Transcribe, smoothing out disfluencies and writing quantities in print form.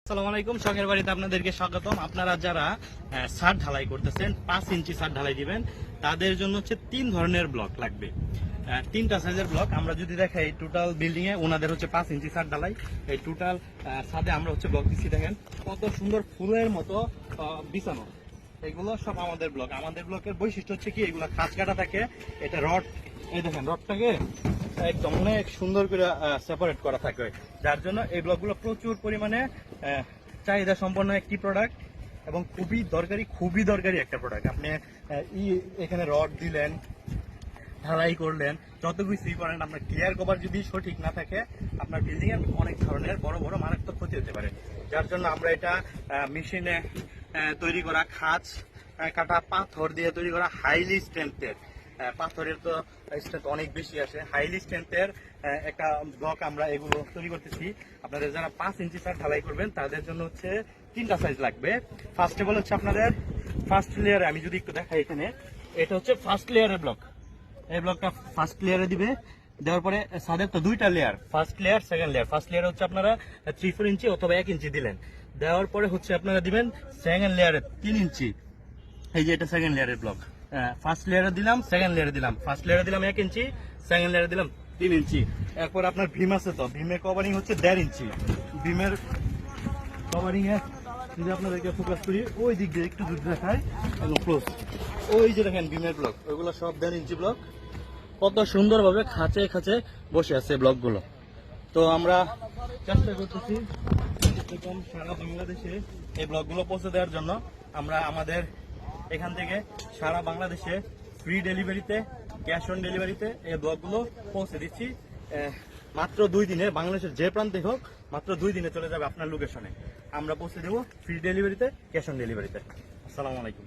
আসসালামু আলাইকুম, শখের বাড়িতে আপনাদেরকে স্বাগতম। আপনারা যারা ছাদ ঢালাই করতেছেন, 5 ইঞ্চি ছাদ ঢালাই দিবেন, তাদের জন্য হচ্ছে 3 ধরনের ব্লক লাগবে। 3টা সাইজের ব্লক আমরা যদি দেখাই, টোটাল বিল্ডিং এ ওনাদের হচ্ছে 5 ইঞ্চি ছাদ ঢালাই। এই টোটাল ছাদে আমরা হচ্ছে ব্লক দিচ্ছি। দেখেন কত সুন্দর ফুলের মতো বিছানো। এগুলো সব আমাদের ব্লক। আমাদের ব্লকের বৈশিষ্ট্য হচ্ছে কি, এগুলো খাঁজ কাটা থাকে। এটা রড, এই দেখেন রডটাকে একদম অনেক সুন্দর করে সেপারেট করা থাকে, যার জন্য এই ব্লকগুলো প্রচুর পরিমাণে চাহিদা সম্পন্ন একটি প্রোডাক্ট এবং খুবই দরকারি একটা প্রোডাক্ট। আপনি এখানে রড দিলেন, ঢালাই করলেন, যত কিছুই করেন, আপনার ক্লিয়ার কভার যদি সঠিক না থাকে, আপনার বিল্ডিং এর অনেক ধরনের বড় বড় মারাত্মক ক্ষতি হতে পারে। যার জন্য আমরা এটা মেশিনে তৈরি করা, খাঁজ কাটা পাথর দিয়ে তৈরি করা হাইলি স্ট্রেংথের, পাথরের তো স্ট্রেংথ অনেক বেশি আসে, হাইলি স্ট্রেংথের একটা ব্লক আমরা এগুলো তৈরি করতেছি। আপনাদের যারা 5 ইঞ্চি ছাদ ঢালাই করবেন, তাদের জন্য হচ্ছে 3টা সাইজ লাগবে। ফার্স্ট অফ অল হচ্ছে আপনাদের ফার্স্ট লেয়ারে, আমি যদি একটু দেখাই, এখানে এটা হচ্ছে ফার্স্ট লেয়ারের ব্লক। এই ব্লকটা ফার্স্ট লেয়ারে দিবে। দেওয়ার পরে ছাদের তো 2টা layer, first layer, second layer. First layer হচ্ছে আপনারা 3-4 ইঞ্চি অথবা 1 ইঞ্চি দিলেন। দেওয়ার পরে হচ্ছে আপনারা দিবেন সেকেন্ড লেয়ারে 3 ইঞ্চি। এই যে এটা সেকেন্ড লেয়ারের ব্লক। ফার্স্ট লেয়ারে দিলাম, সেকেন্ড লেয়ারে দিলাম, ফার্স্ট লেয়ারে দিলাম 1 ইঞ্চি, সেকেন্ড লেয়ারে দিলাম 3 ইঞ্চি। এরপর আপনার ভীম আছে, তো ভীমের কভারিং হচ্ছে 1.5 ইঞ্চি। ভীমের কভারিং এ যদি আপনাদেরকে ফোকাস করি, ওই দিক দিয়ে একটু দূর দেখায় এবং ক্লোজ, ওই যে দেখেন ভীমের ব্লক, ওইগুলো সব 1.5 ইঞ্চি ব্লক। কত সুন্দরভাবে খাঁচে খাঁচে বসে আছে ব্লকগুলো। তো আমরা চেষ্টা করতেছি এরকম সারা বাংলাদেশে এই ব্লকগুলো পৌঁছে দেওয়ার জন্য। আমরা আমাদের এখান থেকে সারা বাংলাদেশে ফ্রি ডেলিভারিতে, ক্যাশ অন ডেলিভারিতে এই ব্লকগুলো পৌঁছে দিচ্ছি। মাত্র 2 দিনে, বাংলাদেশের যে প্রান্তে হোক, মাত্র 2 দিনে চলে যাবে আপনার লোকেশনে। আমরা পৌঁছে দেবো ফ্রি ডেলিভারিতে, ক্যাশ অন ডেলিভারিতে। আসসালামু আলাইকুম।